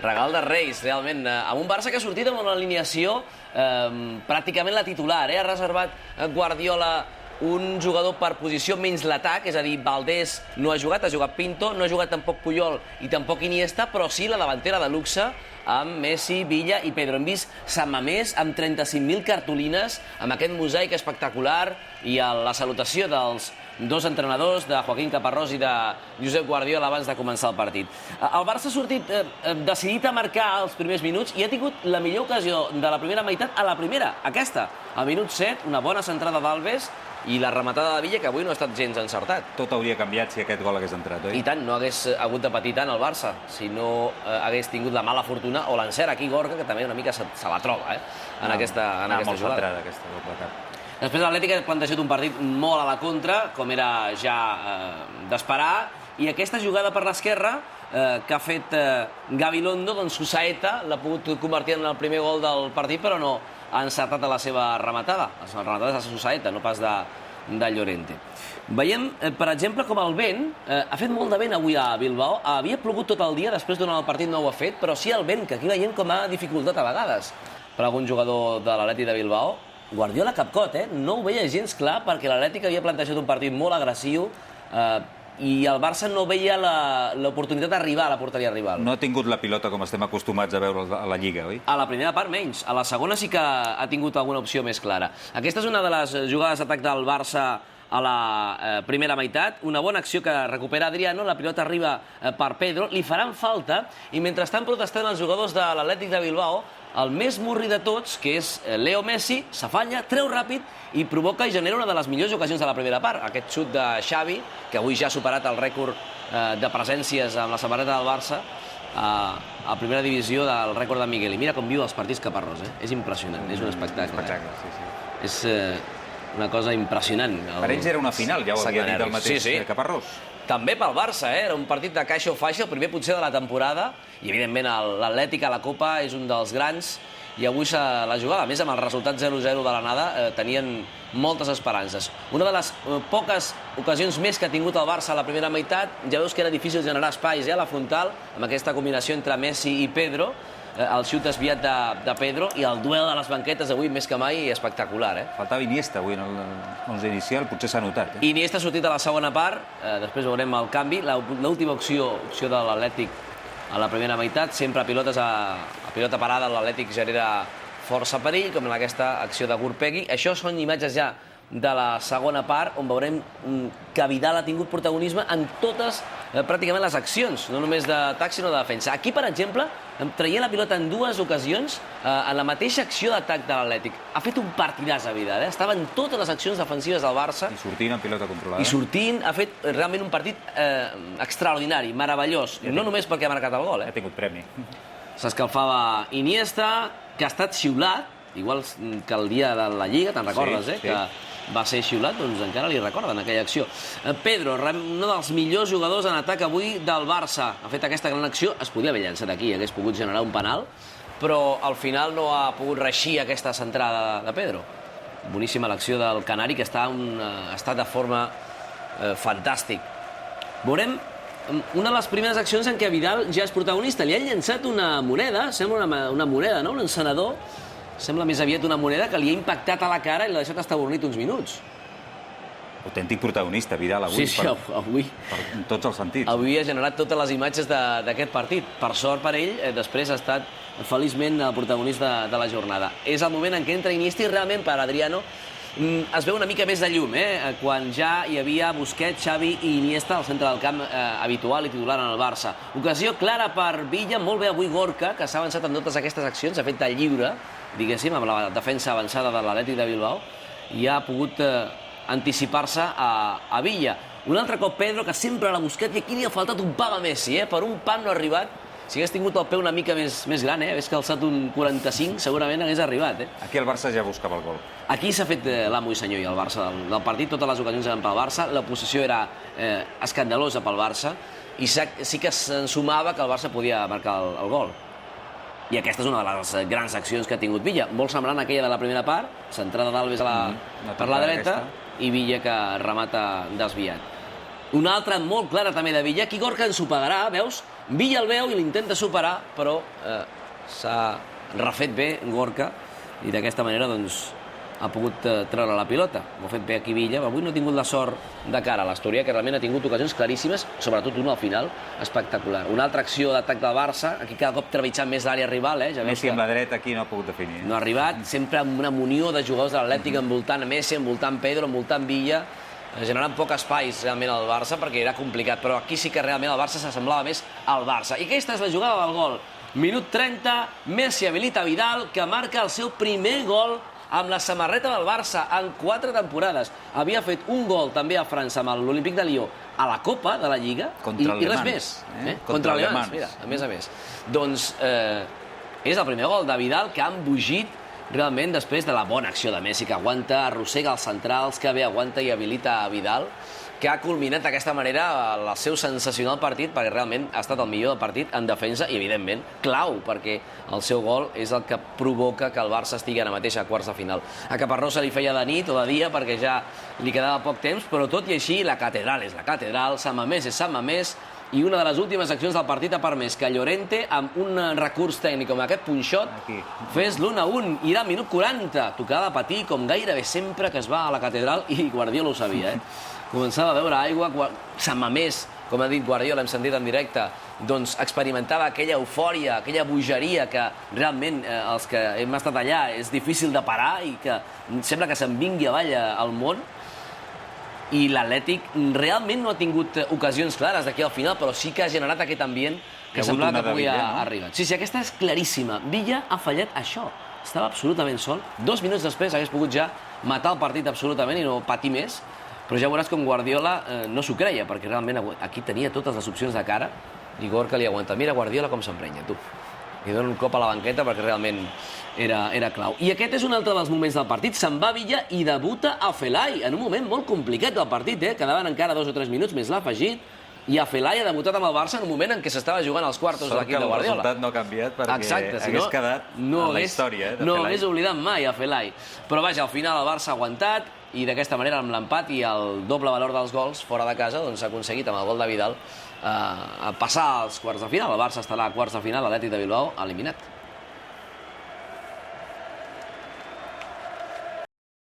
Regal de Reis, realment. Amb un Barça que ha sortit amb una alineació pràcticament la titular. Ha reservat Guardiola un jugador per posició menys l'atac, és a dir, Valdés no ha jugat Pinto, no ha jugat tampoc Puyol i tampoc Iniesta, però sí la davantera de luxe amb Messi, Villa i Pedro. Hem vist Sant Mamés amb 35.000 cartolines, amb aquest mosaic espectacular i la salutació dels dos entrenadors, de Joaquín Caparrós i de Josep Guardiola, abans de començar el partit. El Barça ha sortit decidit a marcar els primers minuts i ha tingut la millor ocasió de la primera meitat a la primera, aquesta. Al minut 7, una bona centrada d'Alves i la rematada de Villa, que avui no ha estat gens encertat. Tot hauria canviat si aquest gol hagués entrat, oi? I tant, no hagués hagut de patir tant el Barça, si no hagués tingut la mala fortuna o l'encert aquí Gorka, que també una mica se la troba en aquesta jugada. Molt centrada, aquesta doble cap. Després l'Atlètic ha plantejat un partit molt a la contra, com era ja d'esperar, i aquesta jugada per l'esquerra que ha fet Gabilondo, doncs Susaeta l'ha pogut convertir en el primer gol del partit, però no ha encertat a la seva rematada. La rematada és de Susaeta, no pas de Llorente. Veiem, per exemple, com el vent ha fet molt de vent avui a Bilbao. Havia plogut tot el dia, després durant el partit no ho ha fet, però sí el vent, que aquí veiem com ha dificultat a vegades per algun jugador de l'Atlètic de Bilbao. Guardiola capcot, no ho veia gens clar, perquè l'Atlètic havia plantejat un partit molt agressiu i el Barça no veia l'oportunitat d'arribar a la porteria rival. No ha tingut la pilota com estem acostumats a veure a la Lliga, oi? A la primera part menys. A la segona sí que ha tingut alguna opció més clara. Aquesta és una de les jugades d'atac del Barça a la primera meitat. Una bona acció que recupera Adriano, la pilota arriba per Pedro, li faran falta i mentre estan protestant els jugadors de l'Atlètic de Bilbao, el més murri de tots, que és Leo Messi, s'afanya, treu ràpid i provoca i genera una de les millors ocasions de la primera part. Aquest xut de Xavi, que avui ja ha superat el rècord de presències amb la samarreta del Barça a primera divisió del rècord de Miguel. I mira com viu els partits Caparrós, és impressionant, és un espectacle. És una cosa impressionant. Per ells era una final, ja ho havia dit el mateix Caparrós. També pel Barça, era un partit de caixa o faixa, el primer potser de la temporada, i evidentment l'Atlètic a la Copa és un dels grans, i avui la jugada, a més amb el resultat 0-0 de l'anada, tenien moltes esperances. Una de les poques ocasions més que ha tingut el Barça a la primera meitat, ja veus que era difícil generar espais a la frontal, amb aquesta combinació entre Messi i Pedro, el xut desviat de Pedro i el duel de les banquetes avui més que mai espectacular. Faltava Iniesta avui en l'11 inicial, potser s'ha notat. Iniesta ha sortit a la segona part, després veurem el canvi, l'última opció de l'Atlètic a la primera meitat, sempre a pilota parada l'Atlètic genera força perill, com en aquesta acció de Gurpegui. Això són imatges ja de la segona part, on veurem que Vidal ha tingut protagonisme en totes, pràcticament, les accions, no només d'atac, sinó de defensa. Aquí, per exemple, traient la pilota en dues ocasions, en la mateixa acció d'atac de l'Atlètic. Ha fet un partidàs a Vidal, estava en totes les accions defensives del Barça. I sortint en pilota controlada. I sortint, ha fet realment un partit extraordinari, meravellós, no només perquè ha marcat el gol. Ha tingut premi. S'escalfava Iniesta, que ha estat xiulat, igual que el dia de la Lliga, te'n recordes, que va ser xiulat, doncs encara li recorden aquella acció. Pedro, un dels millors jugadors en atac avui del Barça, ha fet aquesta gran acció, es podia haver llançat aquí, hagués pogut generar un penal, però al final no ha pogut reeixir aquesta centrada de Pedro. Boníssima l'acció del Canari, que està en un estat de forma fantàstic. Veurem una de les primeres accions en què Vidal ja és protagonista. Li han llançat una moneda, sembla una moneda, no? Un encenedor. Sembla més aviat una moneda que li ha impactat a la cara i l'ha deixat estabornit uns minuts. Autèntic protagonista, Vidal, avui. Sí, avui. En tots els sentits. Avui ha generat totes les imatges d'aquest partit. Per sort per ell, després ha estat feliçment el protagonista de la jornada. És el moment en què entra Iniesta i realment per Adriano es veu una mica més de llum, quan ja hi havia Busquets, Xavi i Iniesta al centre del camp habitual i titular en el Barça. Ocasió clara per Villa, molt bé avui Gorka, que s'ha avançat en totes aquestes accions, ha fet de lliure, diguéssim, amb la defensa avançada de l'Atlètic de Bilbao, i ha pogut anticipar-se a Villa. Un altre cop Pedro, que sempre l'ha buscat, i aquí li ha faltat un pam a Messi, per un pam no ha arribat. Si hagués tingut el peu una mica més gran, hagués calçat un 45, segurament hagués arribat. Aquí el Barça ja buscava el gol. Aquí s'ha fet l'amo i senyor i el Barça del partit, totes les ocasions eren pel Barça, la posició era escandalosa pel Barça, i sí que s'ensumava que el Barça podia marcar el gol. I aquesta és una de les grans accions que ha tingut Villa, molt semblant a aquella de la primera part, centrada d'Alves per la dreta, i Villa que remata desviat. Una altra molt clara també de Villa. Aquí Gorka ens ho pagarà, veus? Villa el veu i l'intenta superar, però s'ha refet bé Gorka i d'aquesta manera doncs ha pogut treure la pilota. Ho ha fet bé aquí Villa. Avui no ha tingut la sort de cara a l'Astúria, que realment ha tingut ocasions claríssimes, sobretot una al final, espectacular. Una altra acció d'atac del Barça, aquí cada cop trepitjant més l'àrea rival. Ja Messi amb la dreta aquí no ha pogut definir. No ha arribat, sempre amb una munió de jugadors de l'Atlètic envoltant Messi, envoltant Pedro, envoltant Villa, generant poc espais realment al Barça perquè era complicat, però aquí sí que realment el Barça s'assemblava més al Barça. I aquesta és la jugada del gol. Minut 30, Messi habilita Vidal, que marca el seu primer gol amb la samarreta del Barça en 4 temporades. Havia fet un gol també a França amb l'Olímpic de Lió a la Copa de la Lliga i res més. Contra alemans, mira, a més. Doncs és el primer gol de Vidal que ha embogit realment després de la bona acció de Messi, que aguanta, arrossega els centrals, que bé aguanta i habilita a Vidal, que ha culminat d'aquesta manera el seu sensacional partit, perquè realment ha estat el millor del partit en defensa i, evidentment, clau, perquè el seu gol és el que provoca que el Barça estigui ara mateix a quarts de final. A Caparrós se li feia de nit o de dia perquè ja li quedava poc temps, però tot i així la catedral és la catedral, Sant Mamés és Sant Mamés, i una de les últimes accions del partit ha permès que Llorente, amb un recurs tècnic com aquest punxot, fes l'1-1. I era al minut 40. Tocava patir com gairebé sempre que es va a la catedral, i Guardiola ho sabia, Començava a veure aigua. Sant Mamés, com ha dit Guardiola, hem sentit en directe, doncs experimentava aquella eufòria, aquella bogeria que realment els que hem estat allà és difícil de parar i que sembla que se'n vingui avall al món. I l'Atlètic realment no ha tingut ocasions clares d'aquí al final, però sí que ha generat aquest ambient que semblava que podia arribar. Sí, aquesta és claríssima. Villa ha fallat això. Estava absolutament sol. 2 minuts després hagués pogut ja matar el partit absolutament i no patir més, però ja veuràs com Guardiola no s'ho creia, perquè realment aquí tenia totes les opcions de cara i Gorka li aguanta. Mira Guardiola com s'emprenya, tu. Li dona un cop a la banqueta perquè realment era clau. I aquest és un altre dels moments del partit. Se'n va Villa i debuta a Felai, en un moment molt complicat del partit, Quedaven encara 2 o 3 minuts, més l'ha afegit, i a Felai ha debutat amb el Barça en un moment en què s'estava jugant als quartos de l'equip de Guardiola. El resultat no ha canviat perquè hagués quedat en la història de Felai. No hagués oblidat mai a Felai. Però vaja, al final el Barça ha aguantat i d'aquesta manera, amb l'empat i el doble valor dels gols fora de casa, doncs s'ha aconseguit amb el gol de Vidal a passar als quarts de final. El Barça estarà a quarts de final, l'Atlètic de Bilbao eliminat.